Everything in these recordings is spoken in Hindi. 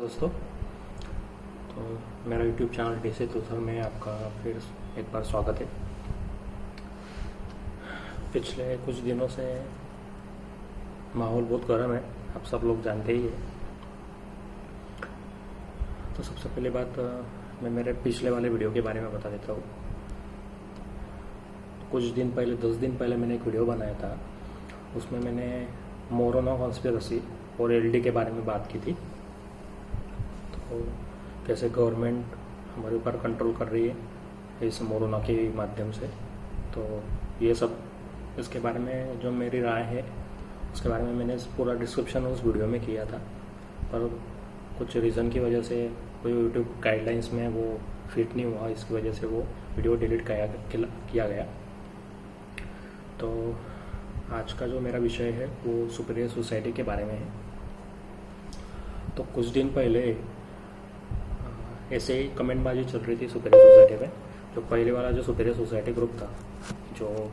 दोस्तों, तो मेरा YouTube चैनल डीसे तुथर में आपका फिर एक बार स्वागत है। पिछले कुछ दिनों से माहौल बहुत गर्म है, आप सब लोग जानते ही है। तो सबसे पहली बात मैं मेरे पिछले वाले वीडियो के बारे में बता देता हूँ। कुछ दिन पहले 10 दिन पहले मैंने एक वीडियो बनाया था, उसमें मैंने मोरोना कॉन्स्पिरेसी और एलडी के बारे में बात की थी। तो कैसे गवर्नमेंट हमारे ऊपर कंट्रोल कर रही है इस मोरोना के माध्यम से। तो ये सब इसके बारे में जो मेरी राय है उसके बारे में मैंने पूरा डिस्क्रिप्शन उस वीडियो में किया था, पर कुछ रीज़न की वजह से कोई यूट्यूब गाइडलाइंस में वो फिट नहीं हुआ, इसकी वजह से वो वीडियो डिलीट किया गया। तो आज का जो मेरा विषय है वो सुपीरियर सोसाइटी के बारे में है। तो कुछ दिन पहले ऐसे ही कमेंटबाजी चल रही थी सुपीरियर सोसाइटी में। जो पहले वाला जो सुपीरियर सोसाइटी ग्रुप था, जो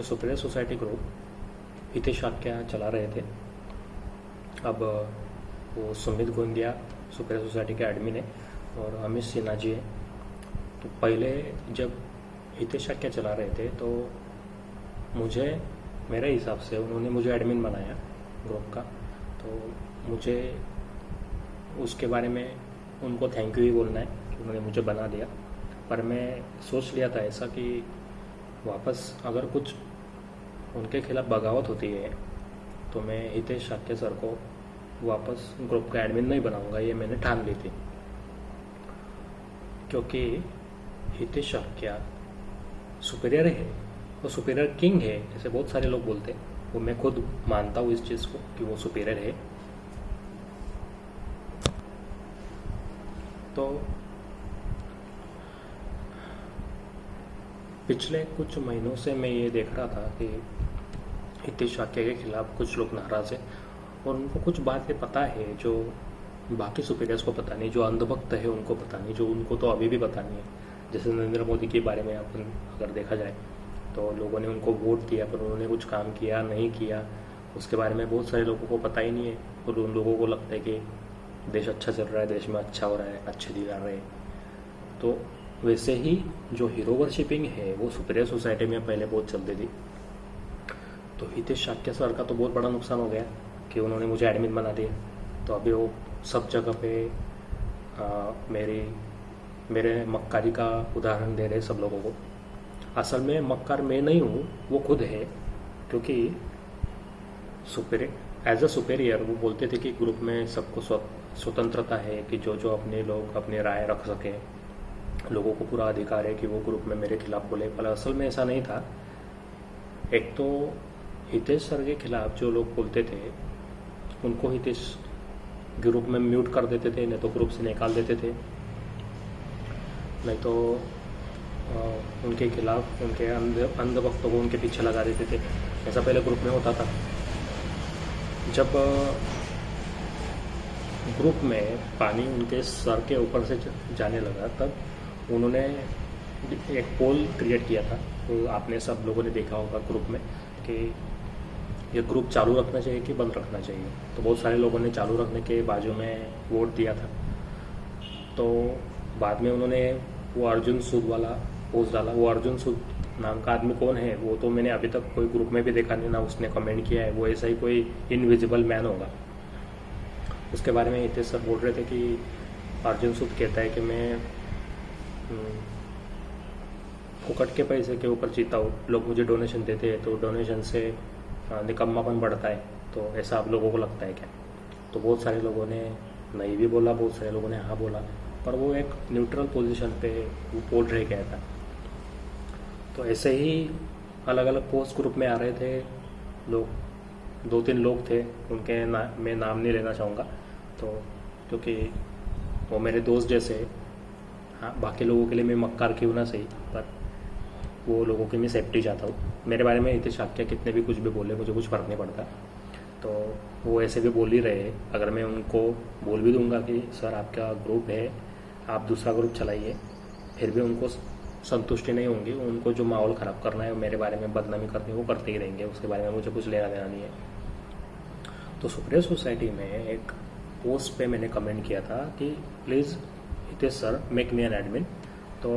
superior society group Hitesh Shakya चला रहे थे, अब वो सुमित गोंदिया सुपीरियर सोसाइटी के एडमिन है और अमित सिन्हा जी है। तो पहले जब हितेश शाक्या चला रहे थे तो मेरे हिसाब से उन्होंने मुझे एडमिन बनाया ग्रुप का, तो मुझे उसके बारे में उनको थैंक यू ही बोलना है कि उन्होंने मुझे बना दिया। पर मैं सोच लिया था ऐसा कि वापस अगर कुछ उनके खिलाफ बगावत होती है तो मैं हितेश शाक्या सर को वापस ग्रुप का एडमिन नहीं बनाऊंगा, ये मैंने ठान ली थी। क्योंकि हितेश शाक्या सुपीरियर है, वो सुपीरियर किंग है, जैसे बहुत सारे लोग बोलते हैं। वो मैं खुद मानता हूँ इस चीज़ को कि वो सुपीरियर है। तो पिछले कुछ महीनों से मैं ये देख रहा था कि हितेश शाक्या के खिलाफ कुछ लोग नाराज़ हैं और उनको कुछ बातें पता है जो बाकी सुपीरियर्स को पता नहीं, जो अंधभक्त है उनको पता नहीं, जो उनको तो अभी भी पता नहीं है। जैसे नरेंद्र मोदी के बारे में अपन अगर देखा जाए तो लोगों ने उनको वोट दिया पर उन्होंने कुछ काम किया नहीं किया, उसके बारे में बहुत सारे लोगों को पता ही नहीं है। और उन लोगों को लगता है कि देश अच्छा चल रहा है, देश में अच्छा हो रहा है, अच्छे दिन आ रहे हैं। तो वैसे ही जो हीरो वर्शिपिंग है वो सुपीरियर सोसाइटी में पहले बहुत चलती थी। तो हितेश शाक्या सर का तो बहुत बड़ा नुकसान हो गया कि उन्होंने मुझे एडमिन बना दिया। तो अभी वो सब जगह पे मेरे मक्कारी का उदाहरण दे रहे सब लोगों को। असल में मक्कार मैं नहीं हूँ, वो खुद है। क्योंकि एज अ सुपीरियर वो बोलते थे कि ग्रुप में सबको स्वतंत्रता है कि जो अपने लोग अपनी राय रख सकें, लोगों को पूरा अधिकार है कि वो ग्रुप में मेरे खिलाफ बोले। पर असल में ऐसा नहीं था। एक तो हितेश सर के खिलाफ जो लोग बोलते थे उनको हितेश ग्रुप में म्यूट कर देते थे, नहीं तो ग्रुप से निकाल देते थे, नहीं तो उनके खिलाफ उनके अंधभक्तों को उनके पीछे लगा देते थे। ऐसा पहले ग्रुप में होता था। जब ग्रुप में पानी उनके सर के ऊपर से जाने लगा तब उन्होंने एक पोल क्रिएट किया था। तो आपने सब लोगों ने देखा होगा ग्रुप में कि ये ग्रुप चालू रखना चाहिए कि बंद रखना चाहिए। तो बहुत सारे लोगों ने चालू रखने के बाजू में वोट दिया था। तो बाद में उन्होंने वो अर्जुन सूद वाला पोस्ट डाला। वो अर्जुन सूद नाम का आदमी कौन है वो तो मैंने अभी तक कोई ग्रुप में भी देखा नहीं, ना उसने कमेंट किया है। वो ऐसा ही कोई इनविजिबल मैन होगा। उसके बारे में हितेश सर बोल रहे थे कि अर्जुन सूद कहता है कि मैं फुकट के पैसे के ऊपर जीता हूँ, लोग मुझे डोनेशन देते हैं तो डोनेशन से निकम्मापन बढ़ता है। तो ऐसा आप लोगों को लगता है क्या? तो बहुत सारे लोगों ने नहीं भी बोला, बहुत सारे लोगों ने हाँ बोला, पर वो एक न्यूट्रल पोजीशन पे वो पोल रह गया था। तो ऐसे ही अलग अलग पोस्ट ग्रुप में आ रहे थे लोग, 2-3 लोग थे, उनके मैं नाम नहीं लेना चाहूँगा तो, क्योंकि वो मेरे दोस्त जैसे। हाँ, बाकी लोगों के लिए मैं मक्कार क्यों ना सही, पर वो लोगों की मैं सेफ्टी चाहता हूँ। मेरे बारे में हितेश शाक्या कितने भी कुछ भी बोले, मुझे कुछ फ़र्क नहीं पड़ता। तो वो ऐसे भी बोल ही रहे हैं। अगर मैं उनको बोल भी दूंगा कि सर आपका ग्रुप है, आप दूसरा ग्रुप चलाइए, फिर भी उनको संतुष्टि नहीं होंगी, उनको जो माहौल ख़राब करना है, मेरे बारे में बदनामी करनी है, वो करते ही रहेंगे, उसके बारे में मुझे कुछ लेना देना नहीं है। तो सुप्रिया सोसाइटी में एक पोस्ट पे मैंने कमेंट किया था कि please Hitesh sir make me an admin. तो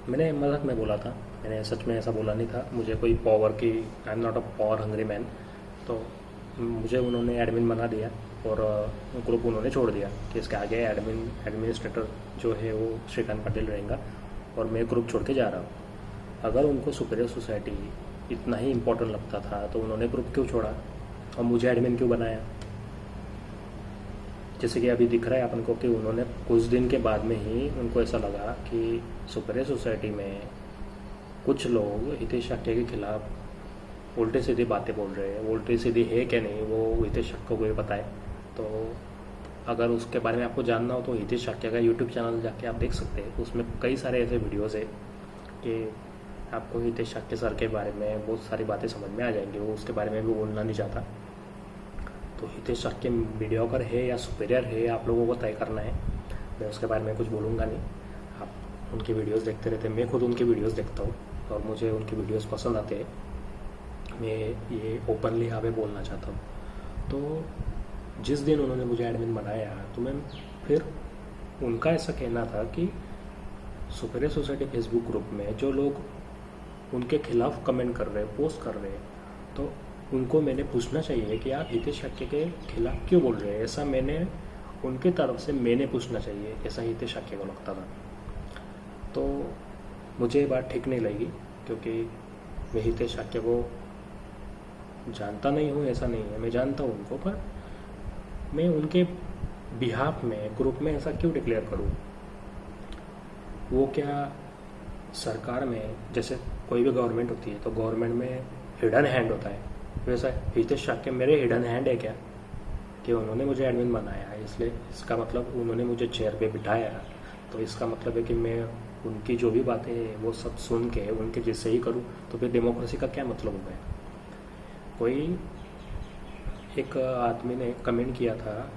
मैंने मजाक में बोला था, मैंने सच में ऐसा बोला नहीं था, मुझे कोई पावर की, I am not a power hungry man. तो मुझे उन्होंने एडमिन बना दिया और ग्रुप उन्होंने छोड़ दिया कि इसके आगे एडमिनिस्ट्रेटर जो है वो श्रीकांत पाटिल रहेगा और मैं ग्रुप छोड़ के जा रहा हूँ। अगर उनको सुपीरियर सोसाइटी इतना ही इम्पोर्टेंट लगता था तो उन्होंने ग्रुप क्यों छोड़ा और मुझे एडमिन क्यों बनाया? जैसे कि अभी दिख रहा है अपन को कि उन्होंने कुछ दिन के बाद में ही उनको ऐसा लगा कि सुपीरियर सोसाइटी में कुछ लोग हितेश शाक्य के खिलाफ उल्टे सीधी बातें बोल रहे हैं। उल्टी सीधी है क्या नहीं वो हितेश शाक्य को ही पता है। तो अगर उसके बारे में आपको जानना हो तो हितेश शाक्य का यूट्यूब चैनल जाके आप देख सकते हैं, उसमें कई सारे ऐसे वीडियोज़ है कि आपको हितेश शाक्य सर के बारे में बहुत सारी बातें समझ में आ जाएंगी। वो उसके बारे में भी बोलना नहीं चाहता। तो हितेश शाक्य मीडियोकर है या सुपीरियर है, आप लोगों को तय करना है। मैं उसके बारे में कुछ बोलूँगा नहीं, आप उनकी वीडियोस देखते रहते हैं। मैं खुद उनकी वीडियोस देखता हूँ और मुझे उनकी वीडियोस पसंद आते हैं। मैं ये ओपनली यहाँ पे बोलना चाहता हूँ। तो जिस दिन उन्होंने मुझे एडमिन बनाया तो मैं फिर उनका ऐसा कहना था कि सुपीरियर सोसाइटी फेसबुक ग्रुप में जो लोग उनके खिलाफ कमेंट कर रहे हैं, पोस्ट कर रहे हैं, तो उनको मैंने पूछना चाहिए कि आप हितेश शाक्य के खिलाफ क्यों बोल रहे हैं। ऐसा मैंने उनके तरफ से मैंने पूछना चाहिए, ऐसा हितेश शाक्य को लगता था। तो मुझे ये बात ठीक नहीं लगी क्योंकि मैं हितेश शाक्य को जानता नहीं हूँ, ऐसा नहीं है, मैं जानता हूँ उनको, पर मैं उनके बिहाफ में ग्रुप में ऐसा क्यों डिक्लेयर करूँ? वो क्या सरकार में, जैसे कोई भी गवर्नमेंट होती है तो गवर्नमेंट में हिडन हैंड होता है, वैसा हितेश शाक्य मेरे हिडन हैंड है क्या कि उन्होंने मुझे एडमिन बनाया है, इसलिए इसका मतलब उन्होंने मुझे चेयर पे बिठाया, तो इसका मतलब है कि मैं उनकी जो भी बातें हैं वो सब सुन के उनके जैसे ही करूँ, तो फिर डेमोक्रेसी का क्या मतलब हो गया? कोई एक आदमी ने कमेंट किया था,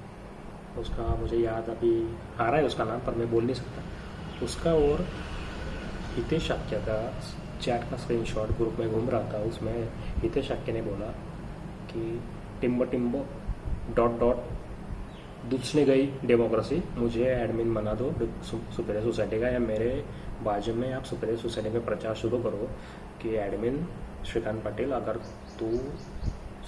उसका मुझे याद अभी आ रहा है उसका नाम, पर मैं बोल नहीं सकता उसका, और हितेश शाक्य का चैट का स्क्रीनशॉट ग्रुप में घूम रहा था। उसमें हितेश शाक्य ने बोला कि टिम्बो टिम्बो डॉट डॉट दूसने गई डेमोक्रेसी, मुझे एडमिन बना दो सुपीरियर सोसाइटी का, या मेरे बाजू में आप सुपीरियर सोसाइटी में प्रचार शुरू करो कि एडमिन श्रीकांत पाटिल, अगर तू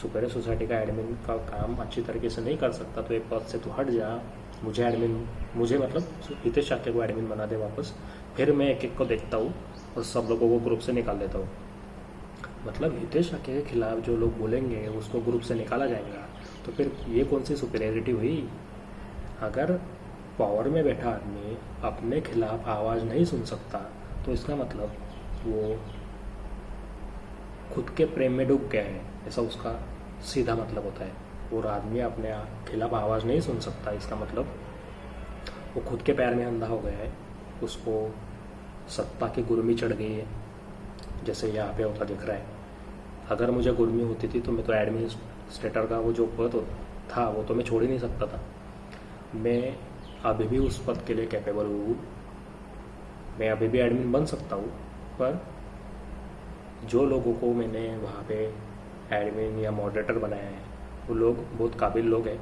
सुपीरियर सोसाइटी का एडमिन का काम अच्छी तरीके से नहीं कर सकता तो एक पद से तू हट जा, मुझे मतलब हितेश शाक्य को एडमिन बना दे वापस, फिर मैं एक एक को देखता हूँ और सब लोगों को ग्रुप से निकाल देता हूँ। मतलब हितेश शाक्य के खिलाफ जो लोग बोलेंगे उसको ग्रुप से निकाला जाएगा, तो फिर ये कौन सी सुपीरियरिटी हुई? अगर पावर में बैठा आदमी अपने खिलाफ आवाज़ नहीं सुन सकता तो इसका मतलब वो खुद के प्रेम में डूब गया है, ऐसा उसका सीधा मतलब होता है। और आदमी अपने खिलाफ आवाज़ नहीं सुन सकता, इसका मतलब वो खुद के पैर में अंधा हो गया है, उसको सत्ता की गुर्मी चढ़ गई है, जैसे यहाँ पे होता दिख रहा है। अगर मुझे गुर्मी होती थी तो मैं तो एडमिनिस्ट्रेटर का वो जो पद था वो तो मैं छोड़ ही नहीं सकता था। मैं अभी भी उस पद के लिए कैपेबल हूँ, मैं अभी भी एडमिन बन सकता हूँ, पर जो लोगों को मैंने वहाँ पे एडमिन या मॉडरेटर बनाया है वो लोग बहुत काबिल लोग हैं।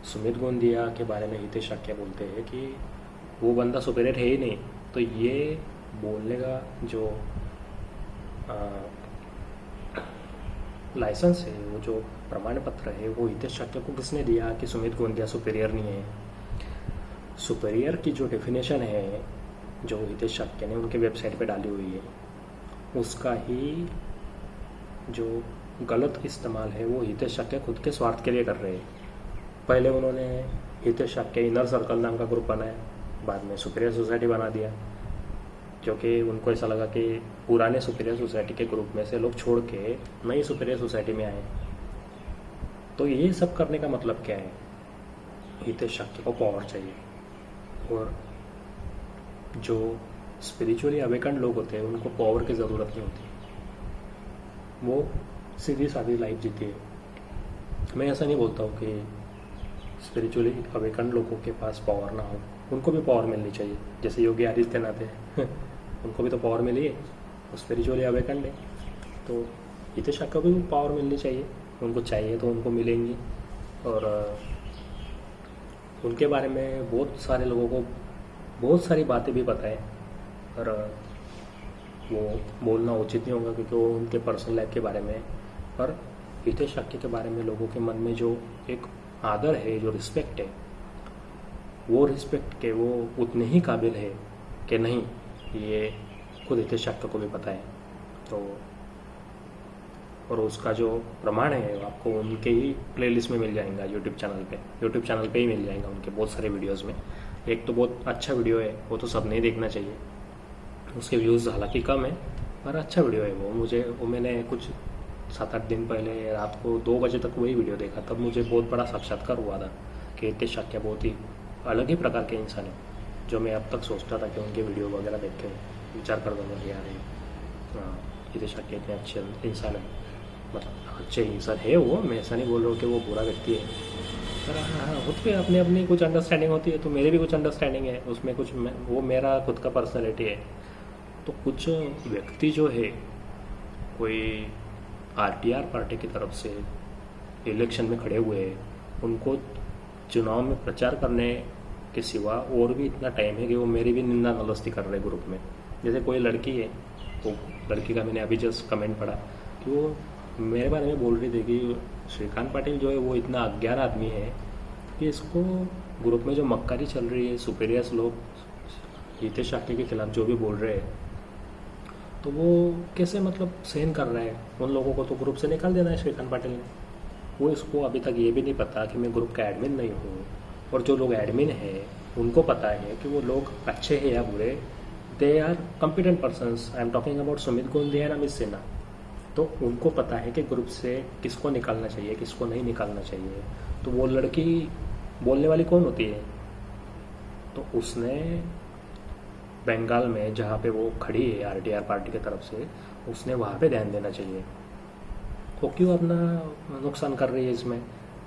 सुमित गोंदिया के बारे में हितेश शाक्य बोलते हैं कि वो बंदा सुपीरियर है ही नहीं, तो ये बोलने का जो लाइसेंस है, वो जो प्रमाण पत्र है, वो हितेश शाक्य को किसने दिया कि सुमित गोंदिया सुपीरियर नहीं है? सुपीरियर की जो डेफिनेशन है जो हितेश शाक्य ने उनके वेबसाइट पे डाली हुई है, उसका ही जो गलत इस्तेमाल है वो हितेश शाक्य खुद के स्वार्थ के लिए कर रहे हैं। पहले उन्होंने हितेश शाक्य इनर सर्कल नाम का ग्रुप बनाया, बाद में सुपीरियर सोसाइटी बना दिया, क्योंकि उनको ऐसा लगा कि पुराने सुपीरियर सोसाइटी के ग्रुप में से लोग छोड़ के नई सुपीरियर सोसाइटी में आए। तो ये सब करने का मतलब क्या है? हितेश शाक्य को पावर चाहिए, और जो स्पिरिचुअली अवेकन्ड लोग होते हैं उनको पावर की ज़रूरत नहीं होती, वो सीधी सादी लाइफ जीती है। मैं ऐसा नहीं बोलता हूँ कि स्पिरिचुअली अवेकन्ड लोगों के पास पावर ना हो, उनको भी पावर मिलनी चाहिए, जैसे योगी आदित्यनाथ है उनको भी तो पावर मिली है, उस पर रिचुअली अवे कर ले। तो हितेश ठाकरे को भी पावर मिलनी चाहिए, उनको चाहिए तो उनको मिलेंगी। और उनके बारे में बहुत सारे लोगों को बहुत सारी बातें भी पता है, पर वो बोलना उचित नहीं होगा क्योंकि वो उनके पर्सनल लाइफ के बारे में है। पर हितेश ठाकरे के बारे में लोगों के मन में जो एक आदर है, जो रिस्पेक्ट है, वो रिस्पेक्ट के वो उतने ही काबिल है कि नहीं, ये खुद हितेश ठाकरे को भी पता है। तो और उसका जो प्रमाण है वो आपको उनके ही प्लेलिस्ट में मिल जाएगा, यूट्यूब चैनल पे ही मिल जाएगा उनके बहुत सारे वीडियोस में। एक तो बहुत अच्छा वीडियो है, वो तो सबने ही देखना चाहिए। उसके व्यूज़ हालांकि कम है पर अच्छा वीडियो है वो मैंने कुछ 7-8 दिन पहले रात को 2 बजे तक वही वीडियो देखा, तब मुझे बहुत बड़ा साक्षात्कार हुआ था कि हितेश ठाकरे बहुत ही अलग ही प्रकार के इंसान है, जो मैं अब तक सोचता था कि उनके वीडियो वगैरह देख के विचार कर दूँगा यार हितेश ठाकरे इतने अच्छे इंसान है, मतलब अच्छे इंसान है वो, मैं ऐसा नहीं बोल रहा हूँ कि वो बुरा व्यक्ति है। पर हाँ, उसमें अपनी अपनी कुछ अंडरस्टैंडिंग होती है, तो मेरी भी कुछ अंडरस्टैंडिंग है उसमें, कुछ वो मेरा खुद का पर्सनैलिटी है। तो कुछ व्यक्ति जो है, कोई आरटीआर पार्टी की तरफ से इलेक्शन में खड़े हुए हैं, उनको चुनाव में प्रचार करने के सिवा और भी इतना टाइम है कि वो मेरी भी निंदा नलस्ती कर रहे ग्रुप में। जैसे कोई लड़की है, वो लड़की का मैंने अभी जस्ट कमेंट पढ़ा कि वो मेरे बारे में बोल रही थी कि श्रीकांत पाटिल जो है वो इतना अज्ञान आदमी है कि इसको ग्रुप में जो मक्कारी चल रही है, सुपीरियर्स लोग हितेश ठाकरे के खिलाफ जो भी बोल रहे हैं, तो वो कैसे मतलब सहन कर रहा है। उन लोगों को तो ग्रुप से निकाल देना है श्रीकांत पाटिल ने। वो इसको अभी तक ये भी नहीं पता कि मैं ग्रुप का एडमिन नहीं हूँ, और जो लोग एडमिन हैं उनको पता है कि वो लोग अच्छे हैं या बुरे। They are competent persons, I am talking about Sumit Gonde and Amit Sinha. तो उनको पता है कि ग्रुप से किसको निकालना चाहिए, किसको नहीं निकालना चाहिए। तो वो लड़की बोलने वाली कौन होती है? तो उसने बंगाल में जहाँ पे वो खड़ी है आरटीआर पार्टी की तरफ से, उसने वहाँ पे ध्यान देना चाहिए। वो क्यों अपना नुकसान कर रही है इसमें?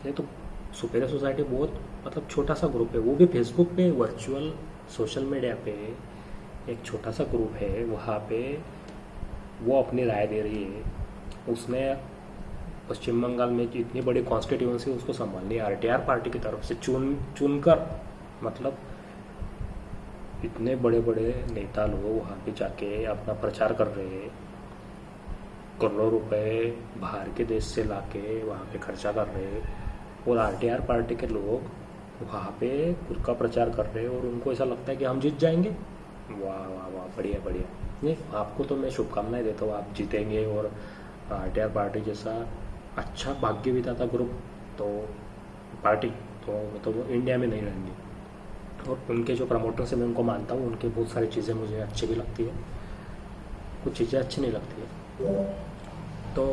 ये तो सुपीरियर सोसाइटी बहुत मतलब छोटा सा ग्रुप है, वो भी फेसबुक पे वर्चुअल सोशल मीडिया पे एक छोटा सा ग्रुप है, वहाँ पे वो अपनी राय दे रही है। उसने पश्चिम बंगाल में इतनी बड़ी कॉन्स्टिट्यूंसी उसको संभालनी है, आरटीआर पार्टी की तरफ से चुनकर, मतलब इतने बड़े बड़े नेता लोग वहाँ पे जाके अपना प्रचार कर रहे हैं, करोड़ों रुपए बाहर के देश से लाके वहाँ पे खर्चा कर रहे हैं, और आरटीआर पार्टी के लोग वहाँ पे खुद का प्रचार कर रहे हैं, और उनको ऐसा लगता है कि हम जीत जाएंगे। वाह वाह वाह, बढ़िया बढ़िया। नहीं, आपको तो मैं शुभकामनाएं देता हूँ, आप जीतेंगे। और आरटीआर पार्टी जैसा अच्छा भाग्य विधाता ग्रुप तो पार्टी तो वो इंडिया में नहीं रहेंगी। और उनके जो प्रमोटर से मैं उनको मानता हूँ, उनकी बहुत सारी चीज़ें मुझे अच्छी भी लगती है, कुछ चीज़ें अच्छी नहीं लगती है। तो